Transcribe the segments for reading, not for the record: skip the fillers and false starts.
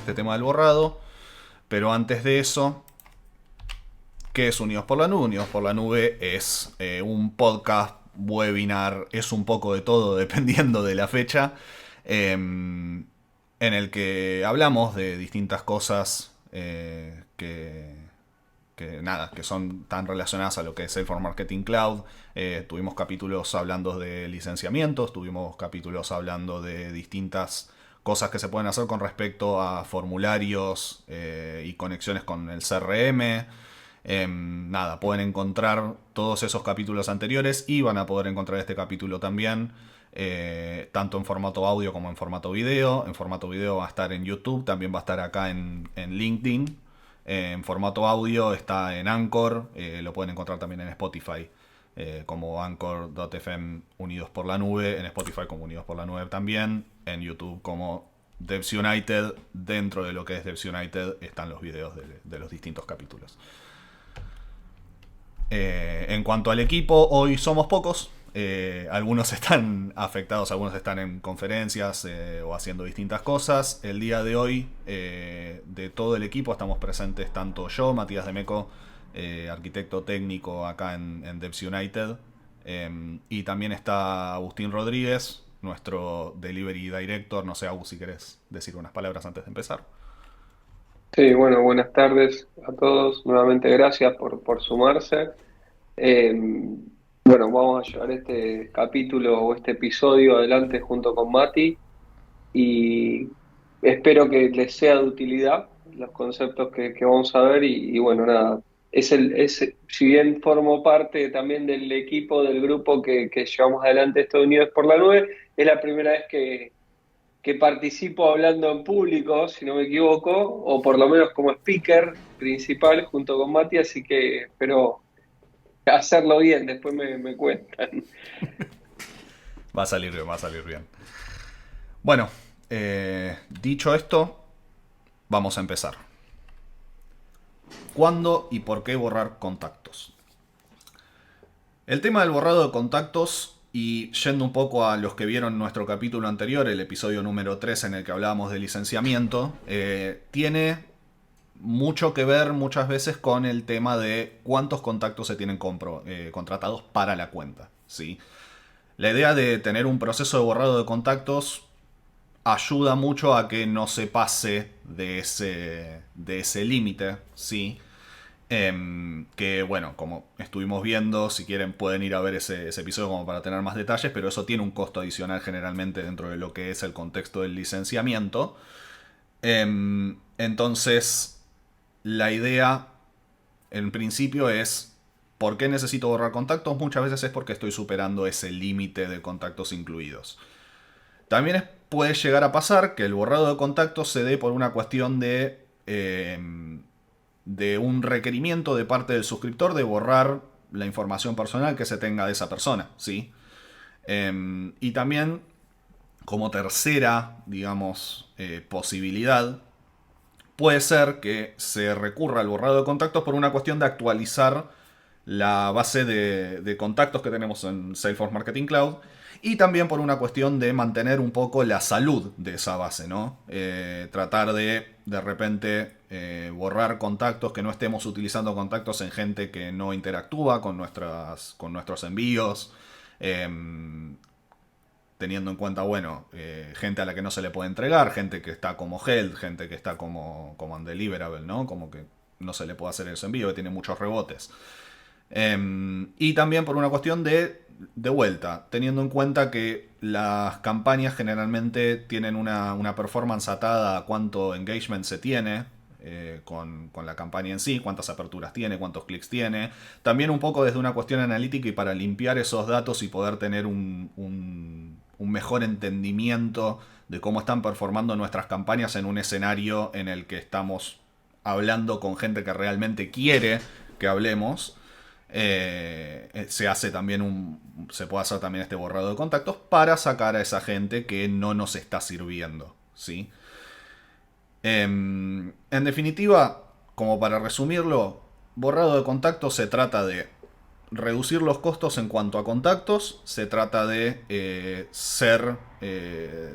este tema del borrado. Pero antes de eso, ¿qué es Unidos por la Nube? Unidos por la Nube es un podcast, webinar, es un poco de todo dependiendo de la fecha, en el que hablamos de distintas cosas que son tan relacionadas a lo que es Salesforce Marketing Cloud. Tuvimos capítulos hablando de licenciamientos, tuvimos capítulos hablando de distintas cosas que se pueden hacer con respecto a formularios y conexiones con el CRM. Nada, pueden encontrar todos esos capítulos anteriores y van a poder encontrar este capítulo también, tanto en formato audio como en formato video. En formato video va a estar en YouTube, también va a estar acá en LinkedIn. En formato audio está en Anchor, lo pueden encontrar también en Spotify, como Anchor.fm Unidos por la Nube, en Spotify como Unidos por la Nube también, en YouTube como Devs United. Dentro de lo que es Devs United están los videos de los distintos capítulos. En cuanto al equipo, hoy somos pocos. Algunos están afectados, algunos están en conferencias o haciendo distintas cosas. El día de hoy, de todo el equipo, estamos presentes tanto yo, Matías Demeco, arquitecto técnico acá en Devs United, y también está Agustín Rodríguez, nuestro Delivery Director. No sé, Agus, si querés decir unas palabras antes de empezar. Sí, bueno, buenas tardes a todos. Nuevamente gracias por sumarse. Eh, bueno, vamos a llevar este capítulo o este episodio adelante junto con Mati y espero que les sea de utilidad los conceptos que vamos a ver y bueno, nada, si bien formo parte también del equipo, del grupo que llevamos adelante esto de Unidos por la Nube, es la primera vez que participo hablando en público, si no me equivoco, o por lo menos como speaker principal junto con Mati, así que espero hacerlo bien, después me cuentan. Va a salir bien, va a salir bien. Bueno, dicho esto, vamos a empezar. ¿Cuándo y por qué borrar contactos? El tema del borrado de contactos, y yendo un poco a los que vieron nuestro capítulo anterior, el episodio número 3 en el que hablábamos de licenciamiento, tiene mucho que ver muchas veces con el tema de cuántos contactos se tienen contratados para la cuenta, ¿sí? La idea de tener un proceso de borrado de contactos ayuda mucho a que no se pase de ese límite, ¿sí? Que bueno, como estuvimos viendo, si quieren pueden ir a ver ese episodio como para tener más detalles, pero eso tiene un costo adicional generalmente dentro de lo que es el contexto del licenciamiento. Entonces, la idea en principio es, ¿por qué necesito borrar contactos? Muchas veces es porque estoy superando ese límite de contactos incluidos. También puede llegar a pasar que el borrado de contactos se dé por una cuestión de un requerimiento de parte del suscriptor de borrar la información personal que se tenga de esa persona, ¿sí? Y también, como tercera, digamos, posibilidad, puede ser que se recurra al borrado de contactos por una cuestión de actualizar la base de contactos que tenemos en Salesforce Marketing Cloud, y también por una cuestión de mantener un poco la salud de esa base, ¿no? Tratar de repente borrar contactos, que no estemos utilizando contactos en gente que no interactúa con nuestros envíos, eh, teniendo en cuenta, bueno, gente a la que no se le puede entregar, gente que está como held, gente que está como undeliverable, ¿no? Como que no se le puede hacer ese envío, que tiene muchos rebotes. Y también por una cuestión de vuelta, teniendo en cuenta que las campañas generalmente tienen una performance atada a cuánto engagement se tiene con la campaña en sí, cuántas aperturas tiene, cuántos clics tiene. También un poco desde una cuestión analítica y para limpiar esos datos y poder tener un mejor entendimiento de cómo están performando nuestras campañas en un escenario en el que estamos hablando con gente que realmente quiere que hablemos. Se puede hacer también este borrado de contactos para sacar a esa gente que no nos está sirviendo, ¿sí? En definitiva, como para resumirlo, borrado de contactos se trata de reducir los costos en cuanto a contactos. Se trata de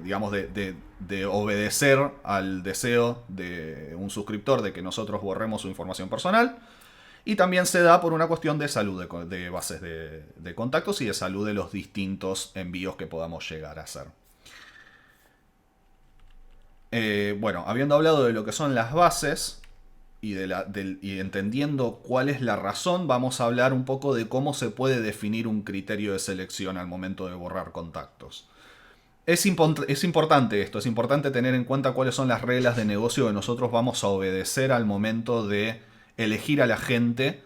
digamos, de obedecer al deseo de un suscriptor de que nosotros borremos su información personal. Y también se da por una cuestión de salud de bases de contactos y de salud de los distintos envíos que podamos llegar a hacer. Bueno, habiendo hablado de lo que son las bases y entendiendo cuál es la razón, vamos a hablar un poco de cómo se puede definir un criterio de selección al momento de borrar contactos. Es importante esto, es importante tener en cuenta cuáles son las reglas de negocio que nosotros vamos a obedecer al momento de elegir a la gente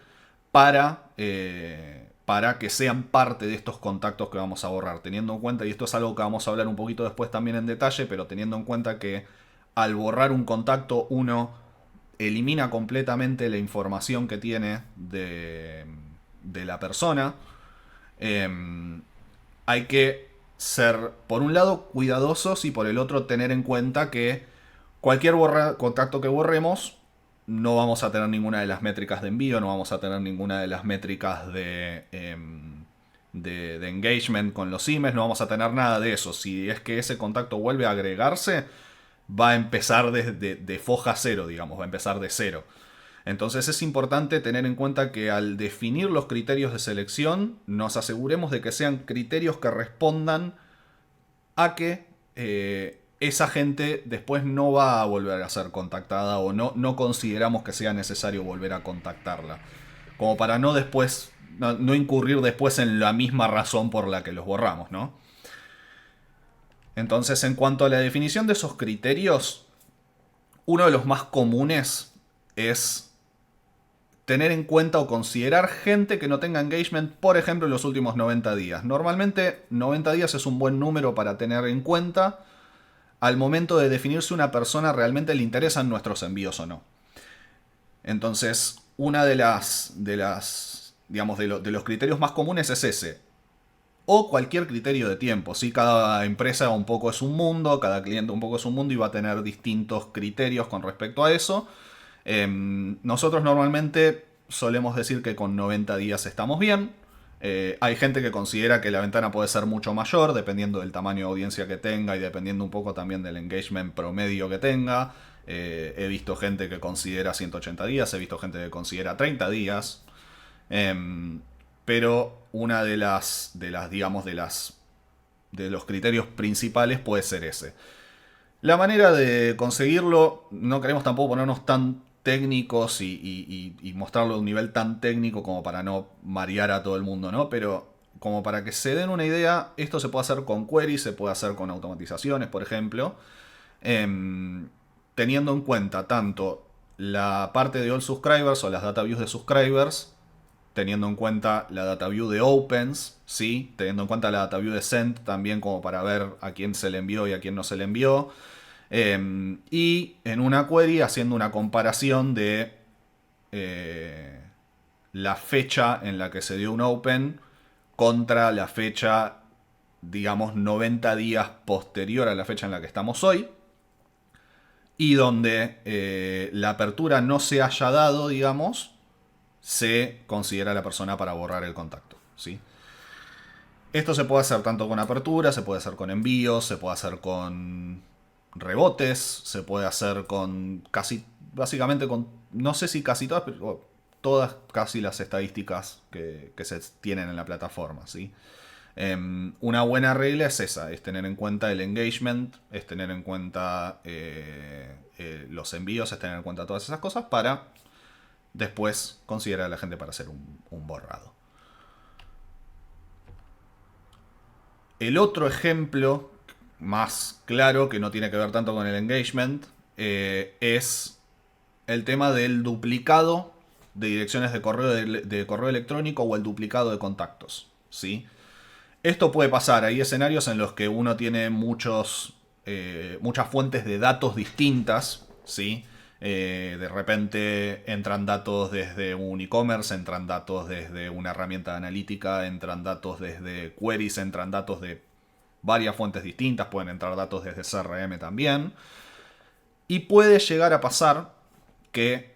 para que sean parte de estos contactos que vamos a borrar. Teniendo en cuenta, y esto es algo que vamos a hablar un poquito después también en detalle, pero teniendo en cuenta que al borrar un contacto uno elimina completamente la información que tiene de la persona. Hay que ser, por un lado, cuidadosos y por el otro tener en cuenta que cualquier contacto que borremos no vamos a tener ninguna de las métricas de envío, no vamos a tener ninguna de las métricas de engagement con los emails, no vamos a tener nada de eso. Si es que ese contacto vuelve a agregarse, va a empezar de foja cero, digamos, va a empezar de cero. Entonces es importante tener en cuenta que al definir los criterios de selección, nos aseguremos de que sean criterios que respondan a que esa gente después no va a volver a ser contactada o no consideramos que sea necesario volver a contactarla. Como para no incurrir después en la misma razón por la que los borramos, ¿no? Entonces, en cuanto a la definición de esos criterios, uno de los más comunes es tener en cuenta o considerar gente que no tenga engagement, por ejemplo, en los últimos 90 días. Normalmente 90 días es un buen número para tener en cuenta al momento de definir si una persona realmente le interesan nuestros envíos o no. Entonces, una de los criterios más comunes es ese. O cualquier criterio de tiempo, ¿sí? Cada empresa un poco es un mundo, cada cliente un poco es un mundo y va a tener distintos criterios con respecto a eso. Nosotros normalmente solemos decir que con 90 días estamos bien. Hay gente que considera que la ventana puede ser mucho mayor, dependiendo del tamaño de audiencia que tenga y dependiendo un poco también del engagement promedio que tenga. He visto gente que considera 180 días, he visto gente que considera 30 días. Pero una de los criterios principales puede ser ese. La manera de conseguirlo, no queremos tampoco ponernos tan técnicos y mostrarlo a un nivel tan técnico como para no marear a todo el mundo, ¿no? Pero como para que se den una idea, esto se puede hacer con queries, se puede hacer con automatizaciones, por ejemplo, teniendo en cuenta tanto la parte de all subscribers o las data views de subscribers, teniendo en cuenta la data view de opens, ¿sí? Teniendo en cuenta la data view de sent también como para ver a quién se le envió y a quién no se le envió. Y en una query haciendo una comparación de la fecha en la que se dio un open contra la fecha, digamos, 90 días posterior a la fecha en la que estamos hoy. Y donde la apertura no se haya dado, digamos, se considera la persona para borrar el contacto, ¿sí? Esto se puede hacer tanto con apertura, se puede hacer con envíos, se puede hacer con rebotes, se puede hacer con básicamente con, no sé si casi todas, pero todas casi las estadísticas que se tienen en la plataforma, ¿sí? Una buena regla es esa, es tener en cuenta el engagement, es tener en cuenta los envíos, es tener en cuenta todas esas cosas para después considerar a la gente para hacer un borrado. El otro ejemplo más claro, que no tiene que ver tanto con el engagement, es el tema del duplicado de direcciones de correo electrónico o el duplicado de contactos, ¿sí? Esto puede pasar, hay escenarios en los que uno tiene muchas fuentes de datos distintas, ¿sí? De repente entran datos desde un e-commerce, entran datos desde una herramienta analítica, entran datos desde queries, entran datos de varias fuentes distintas, pueden entrar datos desde CRM también. Y puede llegar a pasar que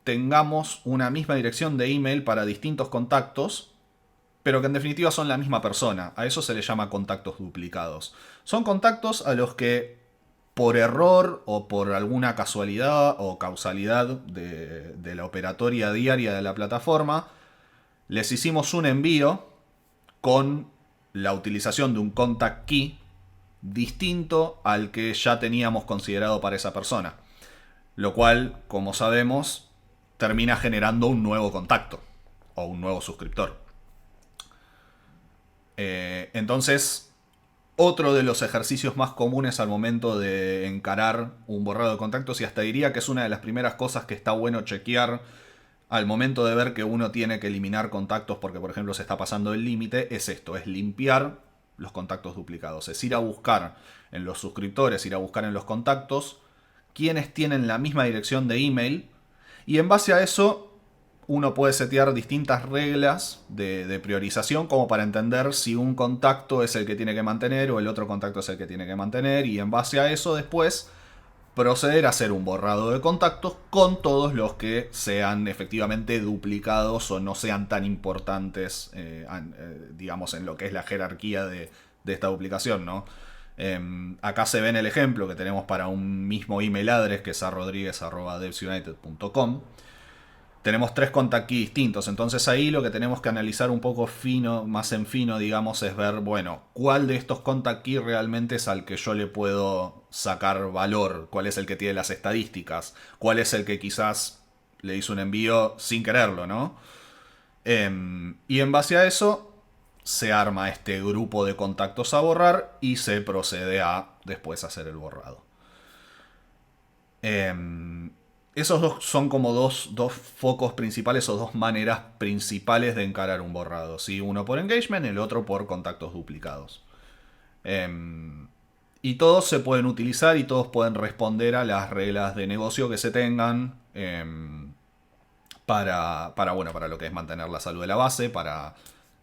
tengamos una misma dirección de email para distintos contactos pero que en definitiva son la misma persona. A eso se le llama contactos duplicados. Son contactos a los que por error o por alguna casualidad o causalidad de la operatoria diaria de la plataforma, les hicimos un envío con la utilización de un contact key distinto al que ya teníamos considerado para esa persona. Lo cual, como sabemos, termina generando un nuevo contacto o un nuevo suscriptor. Entonces, otro de los ejercicios más comunes al momento de encarar un borrado de contactos, y hasta diría que es una de las primeras cosas que está bueno chequear al momento de ver que uno tiene que eliminar contactos porque, por ejemplo, se está pasando el límite, es esto, es limpiar los contactos duplicados. Es ir a buscar en los suscriptores, ir a buscar en los contactos quienes tienen la misma dirección de email, y en base a eso uno puede setear distintas reglas de priorización como para entender si un contacto es el que tiene que mantener o el otro contacto es el que tiene que mantener, y en base a eso después proceder a hacer un borrado de contactos con todos los que sean efectivamente duplicados o no sean tan importantes, digamos, en lo que es la jerarquía de esta duplicación, ¿no? Acá se ve en el ejemplo que tenemos para un mismo email address, que es rodriguez@devsunited.com. Tenemos 3 contact keys distintos, entonces ahí lo que tenemos que analizar un poco fino, más en fino, digamos, es ver, bueno, cuál de estos contact keys realmente es al que yo le puedo sacar valor, cuál es el que tiene las estadísticas, cuál es el que quizás le hizo un envío sin quererlo, ¿no? Y en base a eso se arma este grupo de contactos a borrar y se procede a después hacer el borrado. Esos dos son como dos focos principales o dos maneras principales de encarar un borrado, ¿sí? Uno por engagement, el otro por contactos duplicados. Y todos se pueden utilizar y todos pueden responder a las reglas de negocio que se tengan para lo que es mantener la salud de la base, para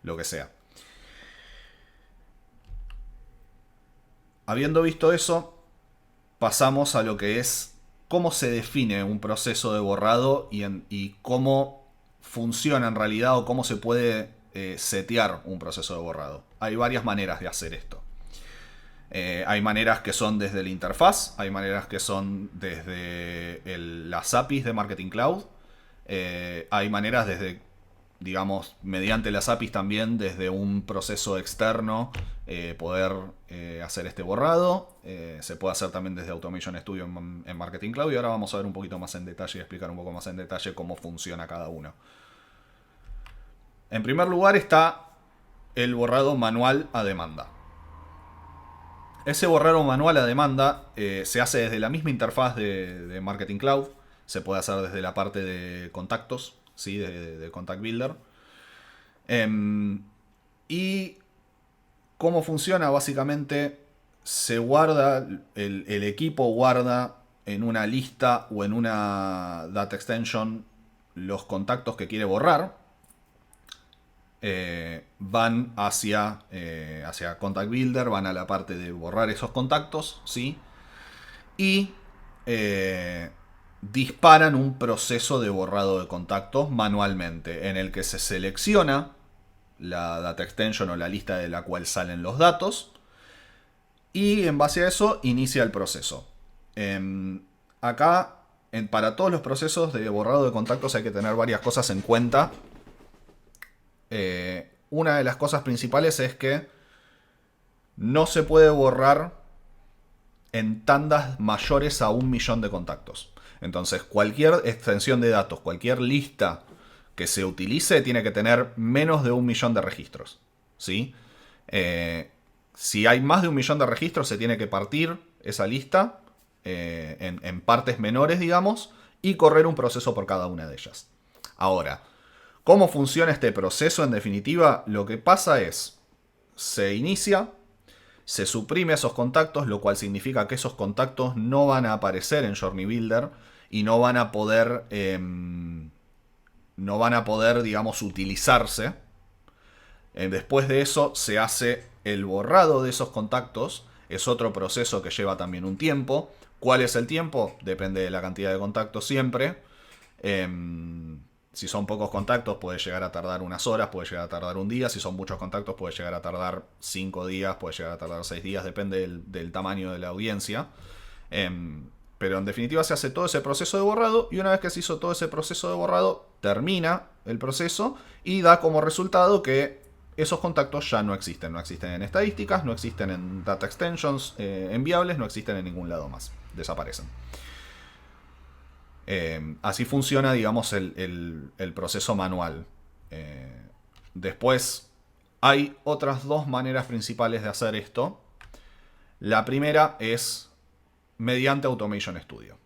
lo que sea. Habiendo visto eso, pasamos a lo que es cómo se define un proceso de borrado y cómo funciona en realidad o cómo se puede setear un proceso de borrado. Hay varias maneras de hacer esto. Hay maneras que son desde la interfaz, hay maneras que son desde las APIs de Marketing Cloud, hay maneras desde, digamos, mediante las APIs también, desde un proceso externo, poder hacer este borrado. Se puede hacer también desde Automation Studio en Marketing Cloud, y ahora vamos a ver un poquito más en detalle y explicar un poco más en detalle cómo funciona cada uno. En primer lugar está el borrado manual a demanda. Ese borrado manual a demanda se hace desde la misma interfaz de Marketing Cloud. Se puede hacer desde la parte de contactos, ¿sí? de Contact Builder. Y cómo funciona, básicamente se guarda, el equipo guarda en una lista o en una data extension los contactos que quiere borrar. Van hacia Contact Builder, van a la parte de borrar esos contactos, ¿sí? Y disparan un proceso de borrado de contactos manualmente, en el que se selecciona la data extension o la lista de la cual salen los datos, y en base a eso inicia el proceso. Acá, para todos los procesos de borrado de contactos hay que tener varias cosas en cuenta. Una de las cosas principales es que no se puede borrar en tandas mayores a 1.000.000 de contactos. Entonces, cualquier extensión de datos, cualquier lista que se utilice, tiene que tener menos de 1.000.000 de registros, ¿sí? Si hay más de 1.000.000 de registros, se tiene que partir esa lista en partes menores, digamos, y correr un proceso por cada una de ellas. Ahora, ¿cómo funciona este proceso en definitiva? Lo que pasa es, se inicia, se suprime esos contactos, lo cual significa que esos contactos no van a aparecer en Journey Builder y no van a poder, digamos, utilizarse. Después de eso se hace el borrado de esos contactos. Es otro proceso que lleva también un tiempo. ¿Cuál es el tiempo? Depende de la cantidad de contactos siempre. Si son pocos contactos puede llegar a tardar unas horas, puede llegar a tardar un día. Si son muchos contactos puede llegar a tardar 5 días, puede llegar a tardar 6 días, depende del tamaño de la audiencia. Pero en definitiva se hace todo ese proceso de borrado y una vez que se hizo todo ese proceso de borrado, termina el proceso y da como resultado que esos contactos ya no existen. No existen en estadísticas, no existen en data extensions enviables, no existen en ningún lado más. Desaparecen. Así funciona, digamos, el proceso manual. Después hay otras dos maneras principales de hacer esto. La primera es mediante Automation Studio.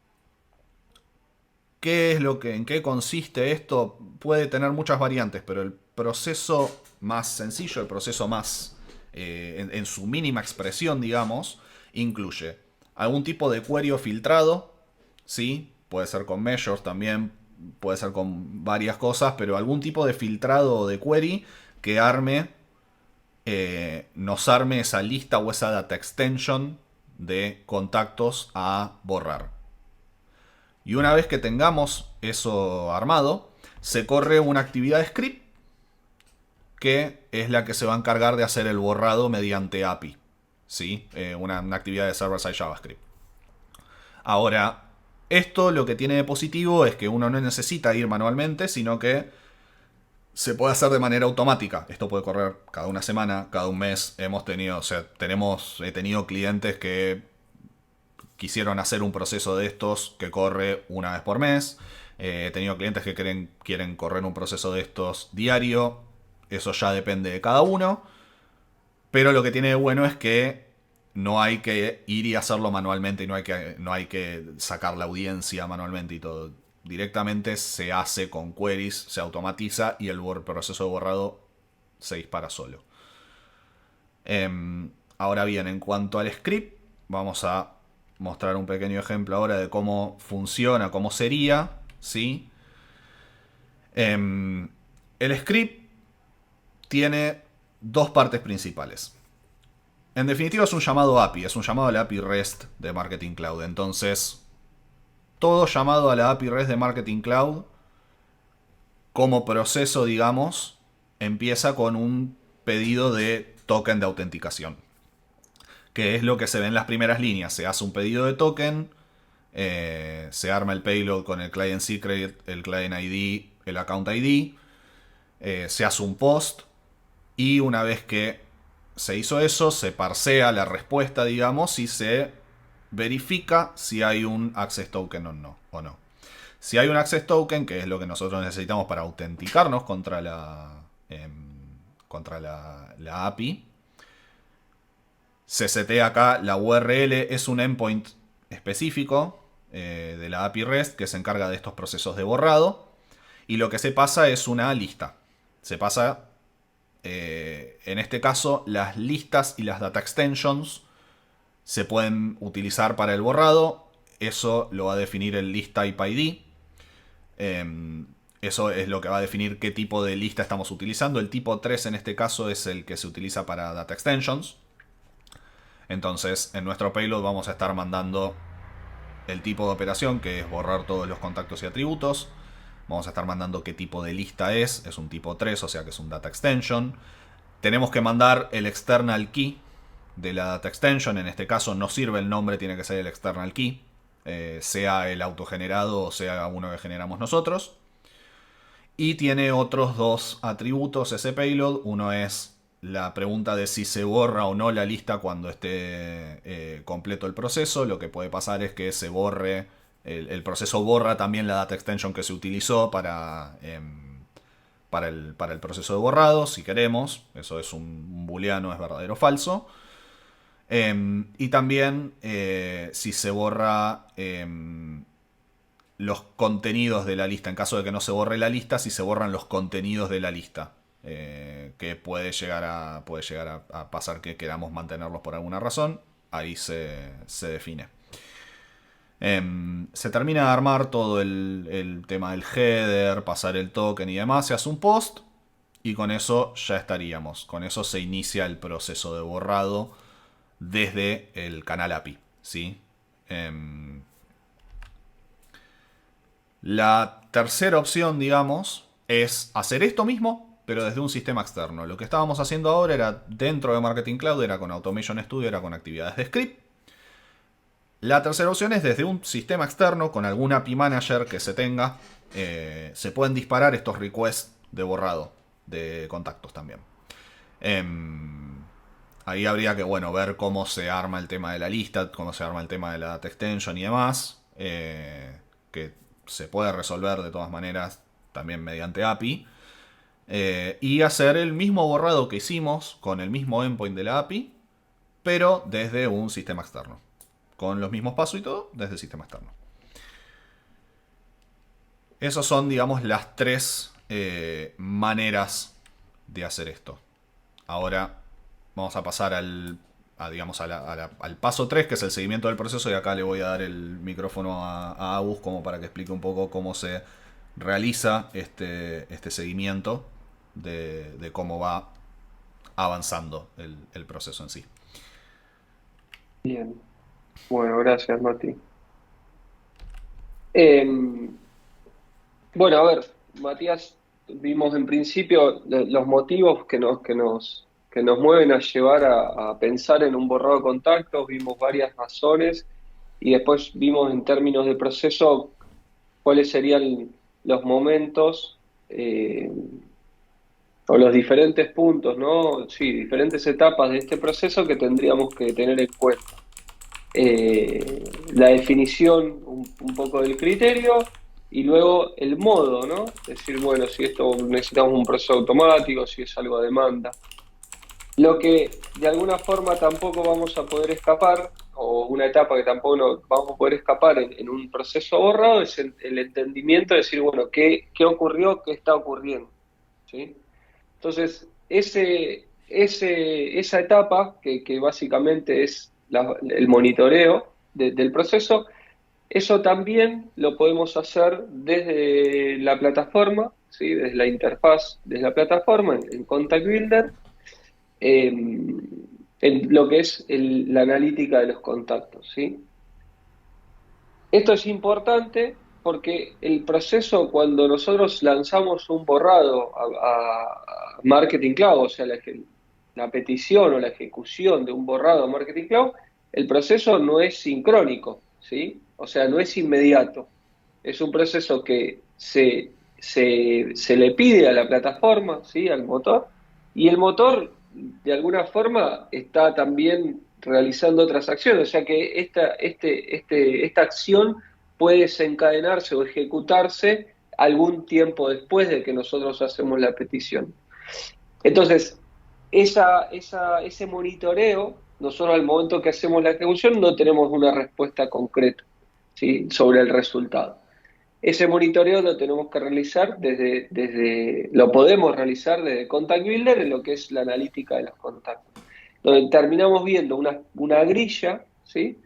¿En qué consiste esto? Puede tener muchas variantes, pero el proceso más sencillo, el proceso más en su mínima expresión, digamos, incluye algún tipo de query filtrado, ¿sí? Puede ser con measures también, puede ser con varias cosas, pero algún tipo de filtrado de query que nos arme esa lista o esa data extension de contactos a borrar. Y una vez que tengamos eso armado, se corre una actividad de script que es la que se va a encargar de hacer el borrado mediante API. ¿Sí? Una actividad de server-side JavaScript. Ahora, esto lo que tiene de positivo es que uno no necesita ir manualmente, sino que se puede hacer de manera automática. Esto puede correr cada una semana, cada un mes. He tenido clientes que quisieron hacer un proceso de estos que corre una vez por mes. He tenido clientes que quieren correr un proceso de estos diario. Eso ya depende de cada uno. Pero lo que tiene de bueno es que no hay que ir y hacerlo manualmente y no hay que sacar la audiencia manualmente y todo. Directamente se hace con queries, se automatiza y el proceso de borrado se dispara solo. Ahora bien, en cuanto al script, vamos a mostrar un pequeño ejemplo ahora de cómo funciona, cómo sería, ¿sí? El script tiene dos partes principales. En definitiva es un llamado API, es un llamado a la API REST de Marketing Cloud. Entonces, todo llamado a la API REST de Marketing Cloud, como proceso, digamos, empieza con un pedido de token de autenticación. Que es lo que se ve en las primeras líneas. Se hace un pedido de token, se arma el payload con el client secret, el client ID, el account ID, se hace un post y una vez que se hizo eso, se parsea la respuesta, digamos, y se verifica si hay un access token o no. Si hay un access token, que es lo que nosotros necesitamos para autenticarnos contra la API, se setea acá la URL, es un endpoint específico de la API REST que se encarga de estos procesos de borrado. Y lo que se pasa es una lista. Se pasa, en este caso, las listas y las data extensions se pueden utilizar para el borrado. Eso lo va a definir el list type ID. Eso es lo que va a definir qué tipo de lista estamos utilizando. El tipo 3 en este caso es el que se utiliza para data extensions. Entonces, en nuestro payload vamos a estar mandando el tipo de operación, que es borrar todos los contactos y atributos. Vamos a estar mandando qué tipo de lista es un tipo 3, o sea que es un data extension. Tenemos que mandar el external key de la data extension. En este caso no sirve el nombre, tiene que ser el external key. Sea el autogenerado o sea uno que generamos nosotros. Y tiene otros dos atributos ese payload. Uno es la pregunta de si se borra o no la lista cuando esté completo el proceso. Lo que puede pasar es que se borre, el proceso borra también la data extension que se utilizó para el proceso de borrado, si queremos. Eso es un booleano, es verdadero o falso. Y también si se borra los contenidos de la lista. En caso de que no se borre la lista, si se borran los contenidos de la lista. Que puede llegar a pasar que queramos mantenerlos por alguna razón. Ahí se define. Se termina de armar todo el tema del header, pasar el token y demás. Se hace un post y con eso ya estaríamos. Con eso se inicia el proceso de borrado desde el canal API, ¿sí? La tercera opción, digamos, es hacer esto mismo, pero desde un sistema externo. Lo que estábamos haciendo ahora era dentro de Marketing Cloud, era con Automation Studio, era con actividades de script. La tercera opción es desde un sistema externo, con algún API Manager que se tenga, se pueden disparar estos requests de borrado de contactos también. Em, Ahí habría que, bueno, ver cómo se arma el tema de la lista, cómo se arma el tema de la data extension y demás, que se puede resolver de todas maneras también mediante API. Y hacer el mismo borrado que hicimos con el mismo endpoint de la API, pero desde un sistema externo. Con los mismos pasos y todo, desde el sistema externo. Esas son, digamos, las tres maneras de hacer esto. Ahora vamos a pasar digamos, al paso 3, que es el seguimiento del proceso, y acá le voy a dar el micrófono a Agus como para que explique un poco cómo se realiza este seguimiento de cómo va avanzando el proceso en sí. Bien, bueno, gracias, Mati. Em, bueno, a ver, Matías, vimos en principio los motivos que nos mueven a llevar a pensar en un borrado de contactos, vimos varias razones y después vimos en términos de proceso cuáles serían los momentos o los diferentes puntos, ¿no? Sí, diferentes etapas de este proceso que tendríamos que tener en cuenta. La definición un poco del criterio y luego el modo, ¿no? Decir, bueno, si esto necesitamos un proceso automático, si es algo a demanda. Lo que de alguna forma tampoco vamos a poder escapar, o una etapa que tampoco vamos a poder escapar en un proceso borrado, es el entendimiento de decir, bueno, ¿qué ocurrió? ¿Qué está ocurriendo? ¿Sí? Entonces, esa etapa, que básicamente es el monitoreo del proceso, eso también lo podemos hacer desde la plataforma, ¿sí? Desde la interfaz, desde la plataforma, en Contact Builder, eh, en lo que es la analítica de los contactos, ¿sí? Esto es importante porque el proceso, cuando nosotros lanzamos un borrado a Marketing Cloud, o sea, la petición o la ejecución de un borrado a Marketing Cloud, el proceso no es sincrónico, ¿sí? O sea, no es inmediato. Es un proceso que se le pide a la plataforma, ¿sí? Al motor, y el motor, de alguna forma, está también realizando otras acciones, o sea que esta acción puede desencadenarse o ejecutarse algún tiempo después de que nosotros hacemos la petición. Entonces, ese monitoreo, nosotros al momento que hacemos la ejecución no tenemos una respuesta concreta, ¿sí? Sobre el resultado. Ese monitoreo lo tenemos que realizar lo podemos realizar desde Contact Builder en lo que es la analítica de los contactos, donde terminamos viendo una grilla, ¿sí?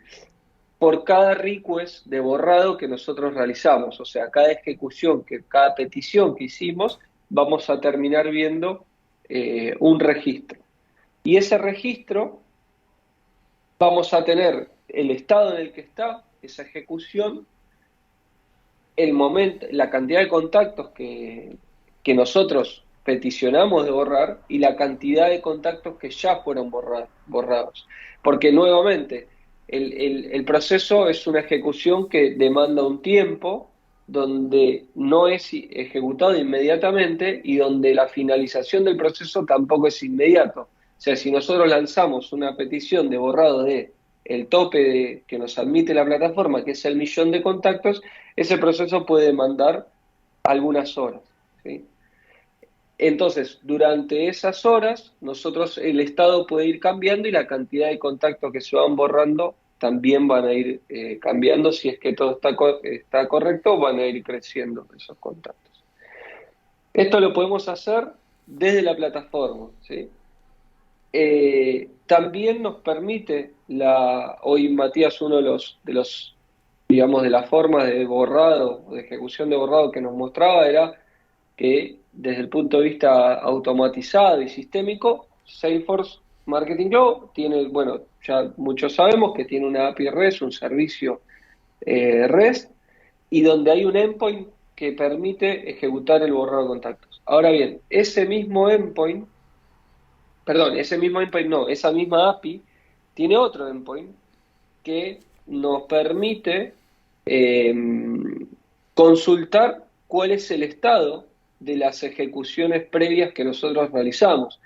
Por cada request de borrado que nosotros realizamos, o sea, cada ejecución, cada petición que hicimos, vamos a terminar viendo un registro. Y ese registro vamos a tener el estado en el que está esa ejecución, el momento, la cantidad de contactos que nosotros peticionamos de borrar y la cantidad de contactos que ya fueron borrados. Porque nuevamente, el proceso es una ejecución que demanda un tiempo donde no es ejecutado inmediatamente y donde la finalización del proceso tampoco es inmediato. O sea, si nosotros lanzamos una petición de borrado de el tope que nos admite la plataforma, que es el 1.000.000 de contactos, ese proceso puede demandar algunas horas, ¿sí? Entonces, durante esas horas, el estado puede ir cambiando y la cantidad de contactos que se van borrando también van a ir cambiando. Si es que todo está correcto, van a ir creciendo esos contactos. Esto lo podemos hacer desde la plataforma, ¿sí? También nos permite hoy Matías, uno de los digamos, de las formas de borrado, de ejecución de borrado que nos mostraba era que desde el punto de vista automatizado y sistémico, Salesforce Marketing Cloud tiene, bueno, ya muchos sabemos que tiene una API REST, un servicio REST, y donde hay un endpoint que permite ejecutar el borrado de contactos. Ahora bien, ese mismo endpoint no, esa misma API tiene otro endpoint que nos permite eh, consultar cuál es el estado de las ejecuciones previas que nosotros realizamos.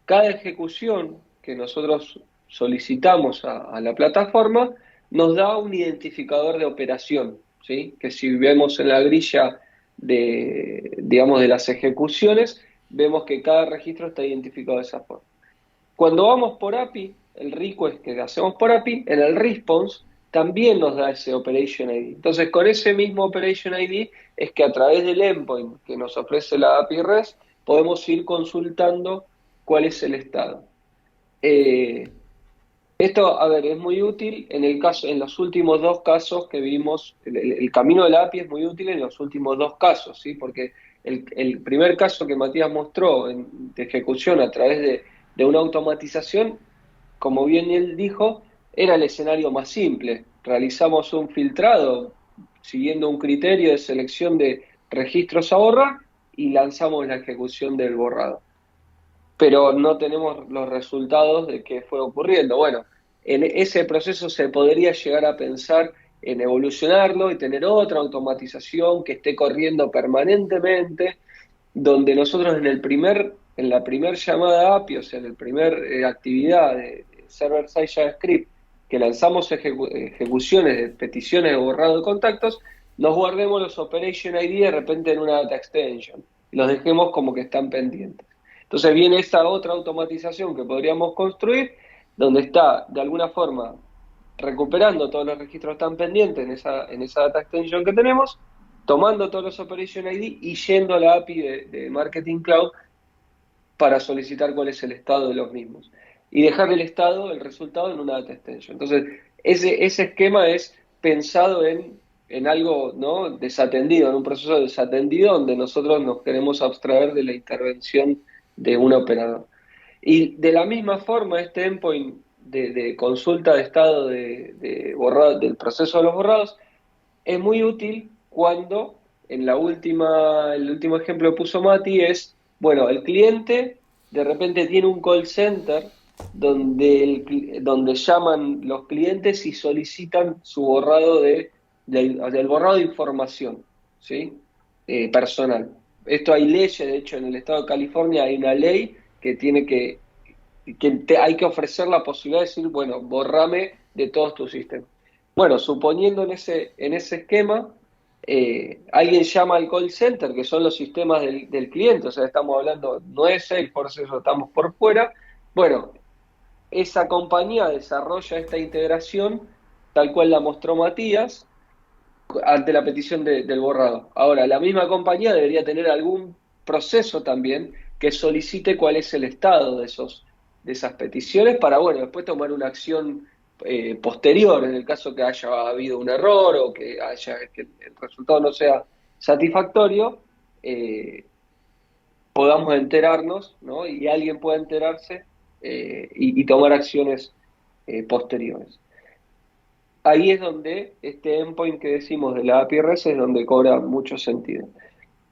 Cada ejecución que nosotros solicitamos a la plataforma nos da un identificador de operación, ¿sí? Que si vemos en la grilla digamos, de las ejecuciones, vemos que cada registro está identificado de esa forma. Cuando vamos por API, el request que hacemos por API, en el response también nos da ese Operation ID. Entonces, con ese mismo Operation ID es que a través del endpoint que nos ofrece la API REST, podemos ir consultando cuál es el estado. Esto, a ver, es muy útil en los últimos dos casos que vimos. El camino de la API es muy útil en los últimos dos casos, ¿sí? Porque el primer caso que Matías mostró de ejecución a través de una automatización, como bien él dijo, era el escenario más simple. Realizamos un filtrado siguiendo un criterio de selección de registros a borrar y lanzamos la ejecución del borrado, pero no tenemos los resultados de qué fue ocurriendo. Bueno, en ese proceso se podría llegar a pensar en evolucionarlo y tener otra automatización que esté corriendo permanentemente, donde nosotros en la primer llamada API, o sea, en la primera actividad de server-side JavaScript, que lanzamos ejecuciones de peticiones de borrado de contactos, nos guardemos los Operation ID de repente en una data extension y los dejemos como que están pendientes. Entonces viene esta otra automatización que podríamos construir, donde está de alguna forma recuperando todos los registros que están pendientes en esa data extension que tenemos, tomando todos los Operation ID y yendo a la API de Marketing Cloud para solicitar cuál es el estado de los mismos. Y dejar el resultado en una data extension. Entonces, ese esquema es pensado en algo, ¿no?, desatendido, en un proceso desatendido donde nosotros nos queremos abstraer de la intervención de un operador. Y de la misma forma, este endpoint de consulta de estado del proceso de los borrados es muy útil cuando, el último ejemplo que puso Mati es, bueno, el cliente de repente tiene un call center donde llaman los clientes y solicitan su borrado del borrado de información, ¿sí? Personal. Esto hay leyes, de hecho, en el estado de California hay una ley que hay que ofrecer la posibilidad de decir, bueno, borrame de todos tus sistemas. Bueno, suponiendo en ese esquema, alguien llama al call center, que son los sistemas del cliente, o sea, estamos hablando, no es Salesforce, eso estamos por fuera. Bueno, esa compañía desarrolla esta integración tal cual la mostró Matías ante la petición del borrado. Ahora, la misma compañía debería tener algún proceso también que solicite cuál es el estado de esas peticiones para, bueno, después tomar una acción posterior en el caso que haya habido un error o que el resultado no sea satisfactorio, podamos enterarnos, ¿no? Y alguien pueda enterarse y tomar acciones posteriores. Ahí es donde este endpoint que decimos de la API REST es donde cobra mucho sentido.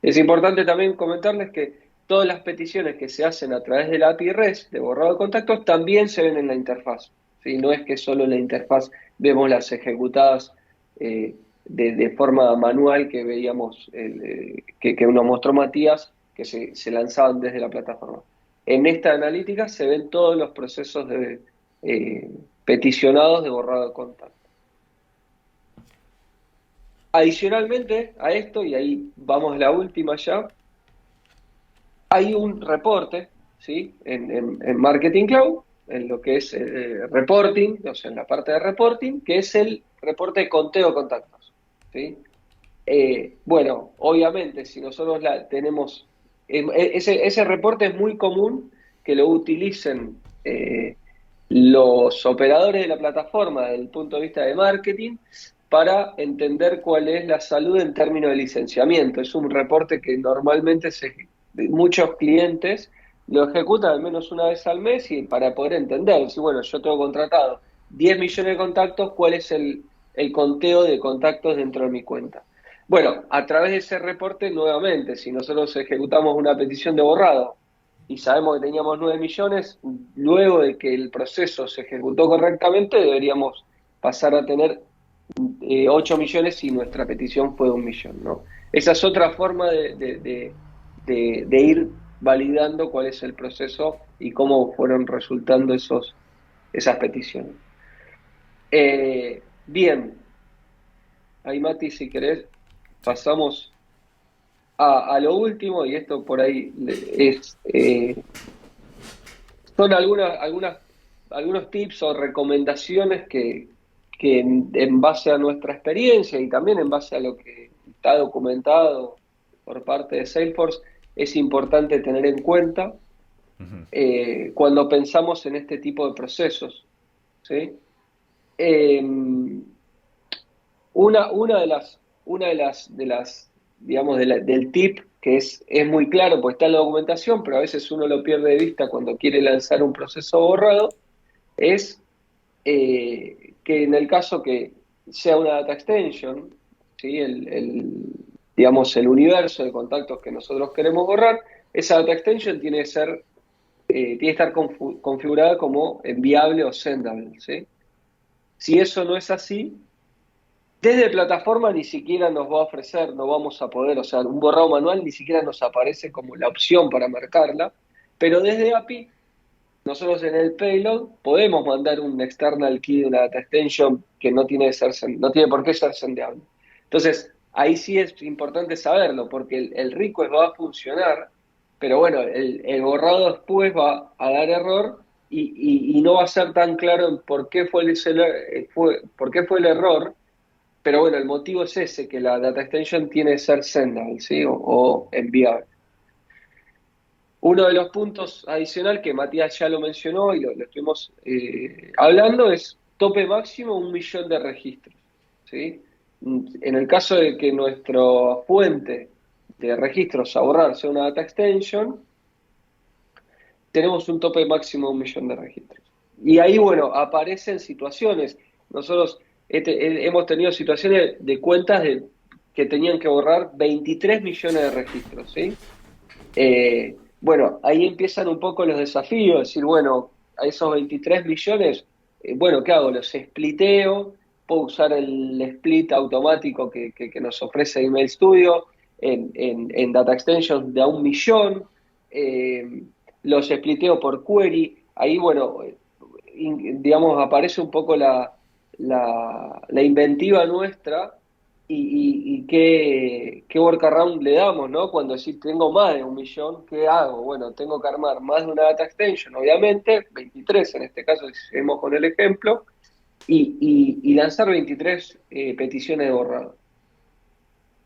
Es importante también comentarles que todas las peticiones que se hacen a través de la API REST de borrado de contactos también se ven en la interfaz, ¿sí? No es que solo en la interfaz vemos las ejecutadas de forma manual que veíamos, que nos mostró Matías, que se lanzaban desde la plataforma. En esta analítica se ven todos los procesos peticionados de borrado de contactos. Adicionalmente a esto, y ahí vamos a la última ya, hay un reporte, ¿sí?, en Marketing Cloud, en lo que es reporting, o sea, en la parte de reporting, que es el reporte de conteo de contactos, ¿sí? Bueno, obviamente, si nosotros tenemos, ese reporte es muy común que lo utilicen los operadores de la plataforma desde el punto de vista de marketing para entender cuál es la salud en términos de licenciamiento. Es un reporte que normalmente muchos clientes lo ejecutan al menos una vez al mes y para poder entender, si bueno, yo tengo contratado 10 millones de contactos, ¿cuál es el conteo de contactos dentro de mi cuenta? Bueno, a través de ese reporte, nuevamente, si nosotros ejecutamos una petición de borrado y sabemos que teníamos 9 millones, luego de que el proceso se ejecutó correctamente, deberíamos pasar a tener 8 millones si nuestra petición fue de 1 millón, ¿no? Esa es otra forma de ir validando cuál es el proceso y cómo fueron resultando esas peticiones. Bien, ahí Mati, si querés, Sí. pasamos a lo último, y esto por ahí son algunos tips o recomendaciones que en base a nuestra experiencia y también en base a lo que está documentado por parte de Salesforce, es importante tener en cuenta cuando pensamos en este tipo de procesos, ¿sí? Eh, una de las, digamos, del tip, que es muy claro, pues está en la documentación, pero a veces uno lo pierde de vista cuando quiere lanzar un proceso borrado, es que en el caso que sea una data extension, ¿sí? Digamos, el universo de contactos que nosotros queremos borrar, esa data extension tiene que estar configurada como enviable o sendable, ¿sí? Si eso no es así, desde plataforma ni siquiera nos va a ofrecer, no vamos a poder, o sea, un borrado manual ni siquiera nos aparece como la opción para marcarla, pero desde API, nosotros en el payload podemos mandar un external key de una data extension que no tiene por qué ser sendeable. Entonces, ahí sí es importante saberlo, porque el request va a funcionar, pero bueno, el borrado después va a dar error y no va a ser tan claro en por qué fue el error, pero bueno, el motivo es ese, que la data extension tiene que ser sendable, ¿sí? O enviable. Uno de los puntos adicional que Matías ya lo mencionó y lo estuvimos hablando es tope máximo 1 millón de registros, ¿sí? En el caso de que nuestra fuente de registros a borrar sea una data extension, tenemos un tope máximo de 1 millón de registros. Y ahí, bueno, aparecen situaciones. Nosotros hemos tenido situaciones de cuentas que tenían que borrar 23 millones de registros, ¿sí? Bueno, ahí empiezan un poco los desafíos, decir, bueno, a esos 23 millones, bueno, ¿qué hago? Los spliteo, puedo usar el split automático que nos ofrece Email Studio en Data Extensions de a 1 millón, eh, los spliteo por query, ahí, bueno, digamos, aparece un poco la inventiva nuestra y qué workaround le damos, ¿no? Cuando decís, tengo más de 1 millón, ¿qué hago? Bueno, tengo que armar más de una data extension, obviamente, 23 en este caso, si seguimos con el ejemplo, y lanzar 23 peticiones de borrado.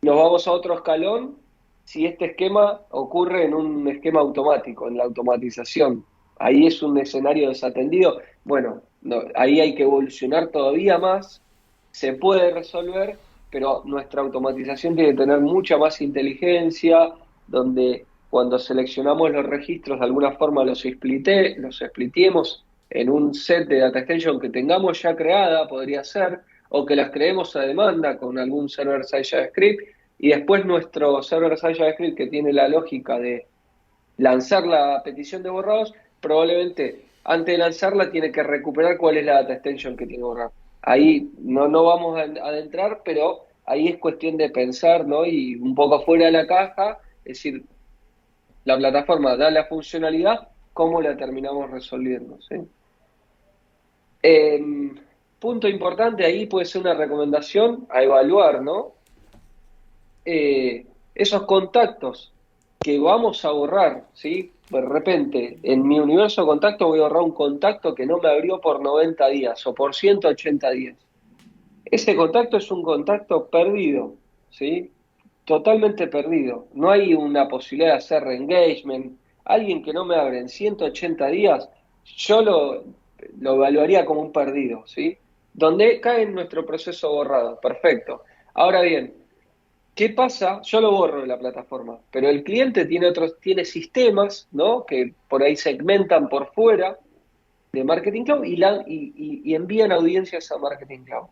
Nos vamos a otro escalón si este esquema ocurre en un esquema automático, en la automatización. Ahí es un escenario desatendido. Bueno, no, ahí hay que evolucionar todavía más. Se puede resolver, pero nuestra automatización tiene que tener mucha más inteligencia, donde cuando seleccionamos los registros de alguna forma los splitemos en un set de data extension que tengamos ya creada, podría ser, o que las creemos a demanda con algún server-side JavaScript, y después nuestro server-side JavaScript, que tiene la lógica de lanzar la petición de borrados, probablemente antes de lanzarla tiene que recuperar cuál es la data extension que tiene que borrar. Ahí no vamos a adentrar, pero ahí es cuestión de pensar, ¿no? Y un poco fuera de la caja, es decir, la plataforma da la funcionalidad, ¿cómo la terminamos resolviendo? ¿Sí? Eh, Punto importante ahí puede ser una recomendación a evaluar, ¿no? Esos contactos que vamos a borrar, ¿sí? De repente, en mi universo de contactos voy a borrar un contacto que no me abrió por 90 días o por 180 días. Ese contacto es un contacto perdido, ¿sí? Totalmente perdido. No hay una posibilidad de hacer reengagement. Alguien que no me abre en 180 días, yo lo evaluaría como un perdido, ¿sí? Donde cae en nuestro proceso borrado. Perfecto. Ahora bien, ¿qué pasa? Yo lo borro de la plataforma, pero el cliente tiene sistemas, ¿no? Que por ahí segmentan por fuera de Marketing Cloud y envían audiencias a Marketing Cloud.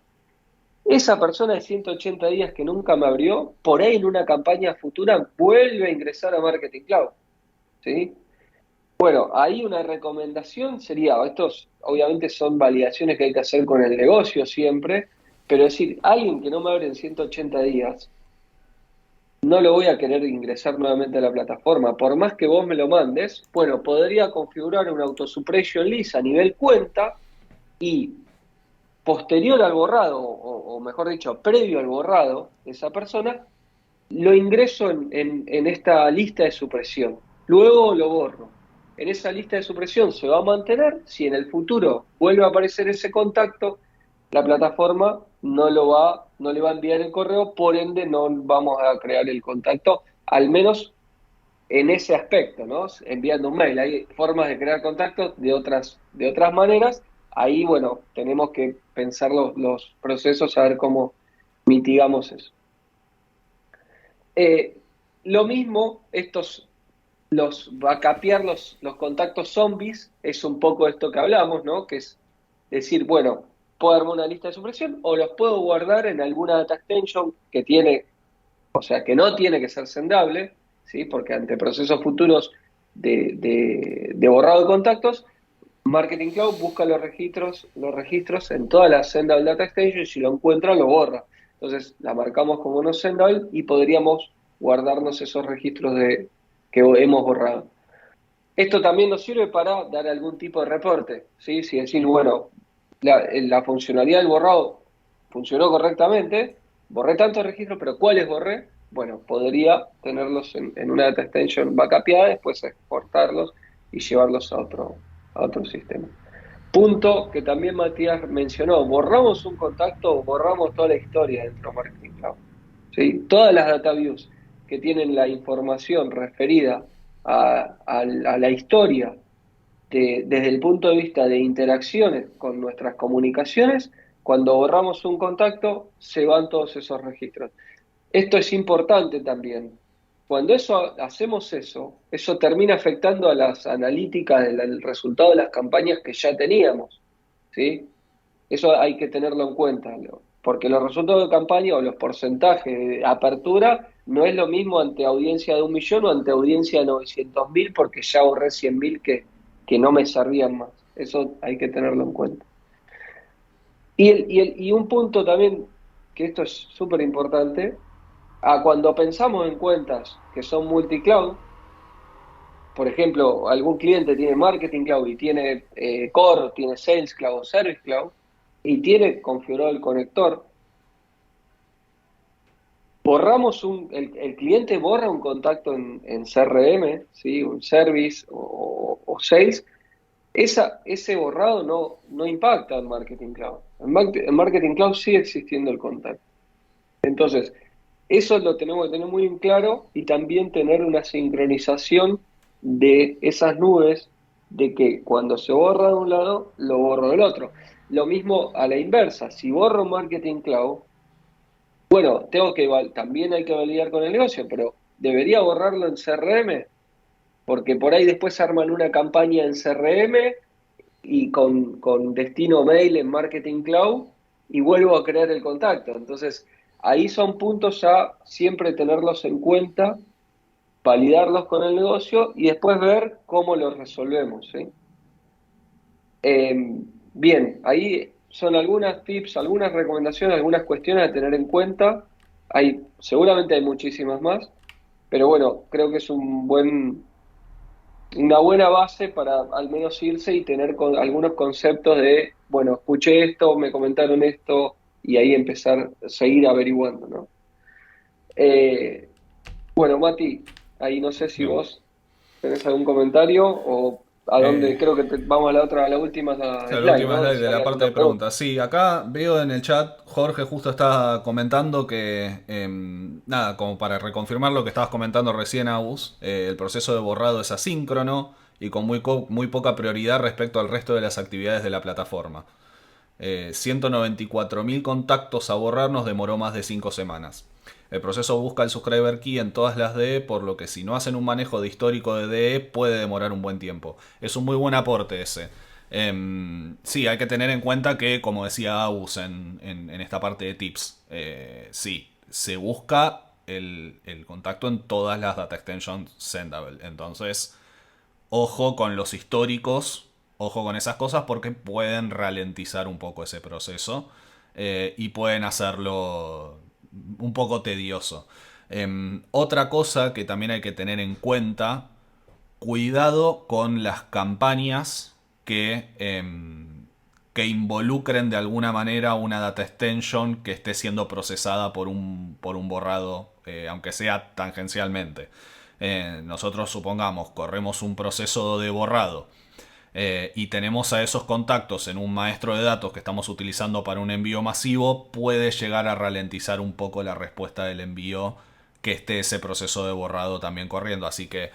esa persona de 180 días que nunca me abrió, por ahí en una campaña futura vuelve a ingresar a Marketing Cloud, ¿sí? Bueno, ahí una recomendación sería, estos obviamente son validaciones que hay que hacer con el negocio siempre, pero es decir, alguien que no me abre en 180 días, no lo voy a querer ingresar nuevamente a la plataforma. Por más que vos me lo mandes, bueno, podría configurar un autosuppression list a nivel cuenta y posterior al borrado, o mejor dicho, previo al borrado de esa persona, lo ingreso en esta lista de supresión. Luego lo borro. En esa lista de supresión se va a mantener. Si en el futuro vuelve a aparecer ese contacto, la plataforma no le va a enviar el correo, por ende no vamos a crear el contacto, al menos en ese aspecto, ¿no? Enviando un mail. Hay formas de crear contactos de otras maneras. Ahí, bueno, tenemos que pensar los procesos, a ver cómo mitigamos eso. Eh, lo mismo, capear los contactos zombies, es un poco esto que hablamos, ¿no? Que es decir, bueno, puedo armar una lista de supresión o los puedo guardar en alguna data extension que tiene, o sea, que no tiene que ser sendable, ¿sí? Porque ante procesos futuros de borrado de contactos, Marketing Cloud busca los registros en todas las sendable data extension y si lo encuentra lo borra. Entonces la marcamos como no sendable y podríamos guardarnos esos registros que hemos borrado. Esto también nos sirve para dar algún tipo de reporte, ¿sí? Si decir, bueno, la funcionalidad del borrado funcionó correctamente, borré tantos registros, pero ¿cuáles borré? Bueno, podría tenerlos en una data extension backupeada, después exportarlos y llevarlos a otro sistema. Punto que también Matías mencionó, borramos un contacto, borramos toda la historia dentro de Marketing Cloud. ¿Sí? Todas las data views que tienen la información referida a la historia desde el punto de vista de interacciones con nuestras comunicaciones, cuando borramos un contacto, se van todos esos registros. Esto es importante también. Cuando hacemos eso termina afectando a las analíticas del resultado de las campañas que ya teníamos, ¿sí? Eso hay que tenerlo en cuenta, ¿no? Porque los resultados de campaña o los porcentajes de apertura no es lo mismo ante audiencia de 1 millón o ante audiencia de 900.000 porque ya borré 100.000 que no me servían más. Eso hay que tenerlo en cuenta. Y un punto también, que esto es súper importante, cuando pensamos en cuentas que son multicloud, por ejemplo, algún cliente tiene Marketing Cloud y tiene Core, tiene Sales Cloud o Service Cloud, y tiene configurado el conector, el cliente borra un contacto en CRM, ¿sí? Un Service o Sales, ese borrado no impacta en Marketing Cloud. En Marketing Cloud sigue existiendo el contacto. Entonces, eso lo tenemos que tener muy en claro y también tener una sincronización de esas nubes de que cuando se borra de un lado, lo borro del otro. Lo mismo a la inversa, si borro Marketing Cloud, bueno, también hay que validar con el negocio, pero debería borrarlo en CRM, porque por ahí después arman una campaña en CRM y con destino mail en Marketing Cloud y vuelvo a crear el contacto. Entonces, ahí son puntos a siempre tenerlos en cuenta, validarlos con el negocio y después ver cómo los resolvemos, ¿sí? Eh, Bien, ahí son algunas tips, algunas recomendaciones, algunas cuestiones a tener en cuenta. Seguramente hay muchísimas más, pero bueno, creo que es una buena base para al menos irse y tener algunos conceptos de, bueno, escuché esto, me comentaron esto, y ahí empezar a seguir averiguando, ¿no? Eh, bueno, Mati, ahí no sé si Bien. vos tenés algún comentario o a Eh, dónde, creo que vamos a la última Claro, la slide, última ¿no? slide Si de hay la parte alguna de pregunta. preguntas. Sí, acá veo en el chat, Jorge justo está comentando que, nada, como para reconfirmar lo que estabas comentando recién, Agus, el proceso de borrado es asíncrono y con muy poca prioridad respecto al resto de las actividades de la plataforma. 194.000 contactos a borrar nos demoró más de 5 semanas. El proceso busca el subscriber key en todas las DE, por lo que si no hacen un manejo de histórico de DE puede demorar un buen tiempo. Es un muy buen aporte ese. Sí, hay que tener en cuenta que, como decía Agus en esta parte de tips, sí, se busca el contacto en todas las data extensions sendable. Entonces, ojo con los históricos, ojo con esas cosas porque pueden ralentizar un poco ese proceso y pueden hacerlo un poco tedioso. Otra cosa que también hay que tener en cuenta, cuidado con las campañas que involucren de alguna manera una data extension que esté siendo procesada por un borrado, aunque sea tangencialmente. Nosotros supongamos, corremos un proceso de borrado y tenemos a esos contactos en un maestro de datos que estamos utilizando para un envío masivo, puede llegar a ralentizar un poco la respuesta del envío que esté ese proceso de borrado también corriendo. Así que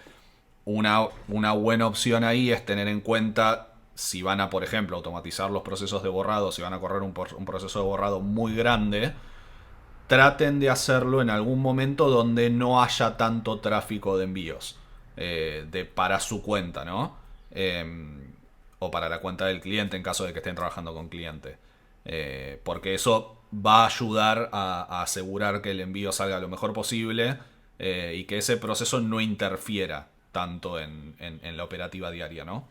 una buena opción ahí es tener en cuenta si van a, por ejemplo, automatizar los procesos de borrado, si van a correr un proceso de borrado muy grande, traten de hacerlo en algún momento donde no haya tanto tráfico de envíos para su cuenta, ¿no? O para la cuenta del cliente en caso de que estén trabajando con cliente. Porque eso va a ayudar a asegurar que el envío salga lo mejor posible y que ese proceso no interfiera tanto en la operativa diaria, ¿no?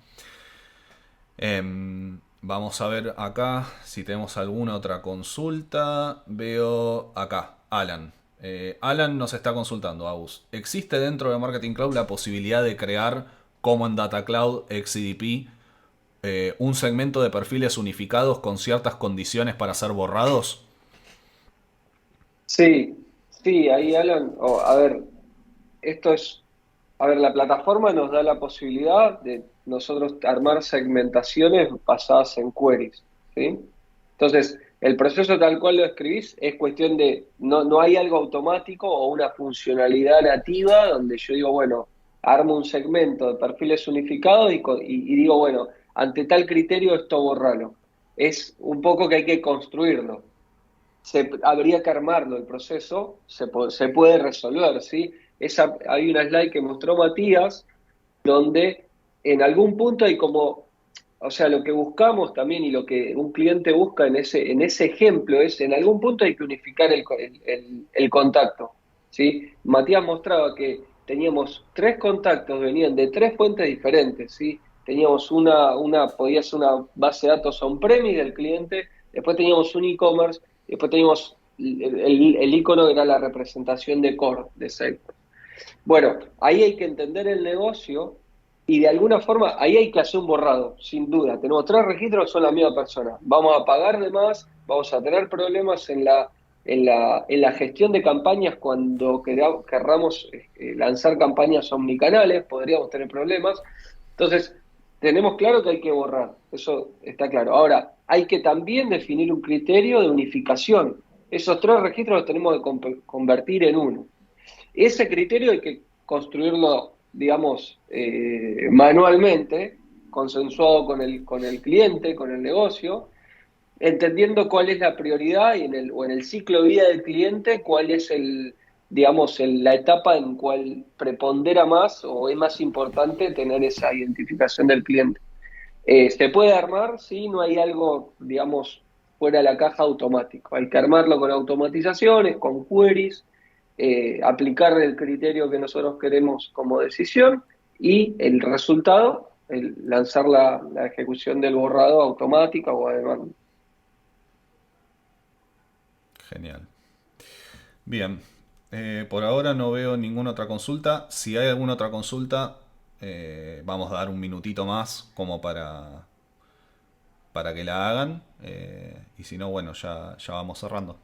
Vamos a ver acá si tenemos alguna otra consulta. Veo acá, Alan. Alan nos está consultando, Agus. ¿Existe dentro de Marketing Cloud la posibilidad de crear, como en Data Cloud, XDP, un segmento de perfiles unificados con ciertas condiciones para ser borrados? Sí, sí, ahí Alan, a ver, esto es, a ver, la plataforma nos da la posibilidad de nosotros armar segmentaciones basadas en queries, ¿sí? Entonces, el proceso tal cual lo escribís es cuestión de, no hay algo automático o una funcionalidad nativa donde yo digo, bueno, armo un segmento de perfiles unificados y digo, bueno, ante tal criterio esto borralo. Es un poco que hay que construirlo. Habría que armarlo el proceso, se puede resolver, ¿sí? Hay una slide que mostró Matías, donde en algún punto hay como, o sea, lo que buscamos también y lo que un cliente busca en ese ejemplo es, en algún punto hay que unificar el contacto, ¿sí? Matías mostraba que teníamos tres contactos, venían de tres fuentes diferentes, ¿sí? Teníamos podía ser una base de datos on-premise del cliente, después teníamos un e-commerce, después teníamos el icono que era la representación de core de Salesforce. Bueno, ahí hay que entender el negocio y de alguna forma ahí hay que hacer un borrado, sin duda. Tenemos tres registros, son la misma persona. Vamos a pagar de más, vamos a tener problemas en la gestión de campañas cuando querramos lanzar campañas omnicanales, podríamos tener problemas. Entonces, tenemos claro que hay que borrar, eso está claro. Ahora, hay que también definir un criterio de unificación. Esos tres registros los tenemos que convertir en uno. Ese criterio hay que construirlo, digamos, manualmente, consensuado con el cliente, con el negocio, entendiendo cuál es la prioridad y o en el ciclo de vida del cliente, cuál es digamos, la etapa en cual prepondera más o es más importante tener esa identificación del cliente. ¿Se puede armar? Sí, no hay algo, digamos, fuera de la caja automático. Hay que armarlo con automatizaciones, con queries, aplicar el criterio que nosotros queremos como decisión y el resultado, lanzar la ejecución del borrado automática o a demanda. Genial. Bien. Por ahora no veo ninguna otra consulta. Si hay alguna otra consulta, vamos a dar un minutito más como para que la hagan. Y si no, bueno, ya vamos cerrando.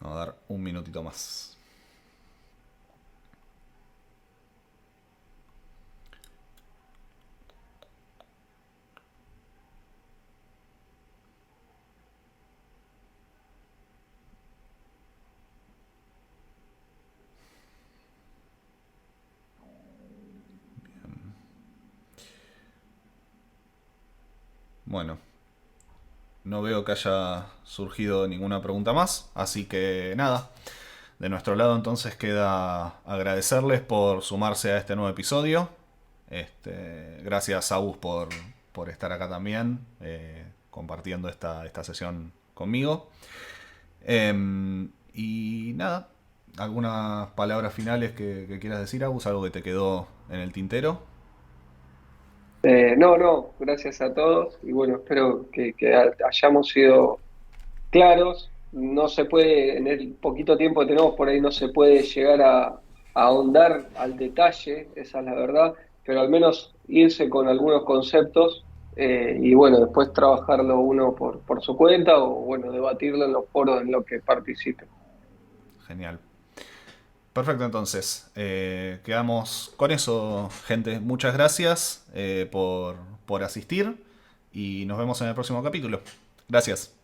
Vamos a dar un minutito más. Bueno, no veo que haya surgido ninguna pregunta más, así que nada. De nuestro lado entonces queda agradecerles por sumarse a este nuevo episodio. Gracias, Agus, por estar acá también, compartiendo esta sesión conmigo. Y nada, algunas palabras finales que quieras decir, Agus, algo que te quedó en el tintero. No, no, gracias a todos y bueno, espero que hayamos sido claros. No se puede, en el poquito tiempo que tenemos por ahí, no se puede llegar a ahondar al detalle, esa es la verdad, pero al menos irse con algunos conceptos y bueno, después trabajarlo uno por su cuenta o bueno, debatirlo en los foros en los que participe. Genial. Perfecto, entonces. Quedamos con eso, gente. Muchas gracias por asistir y nos vemos en el próximo capítulo. Gracias.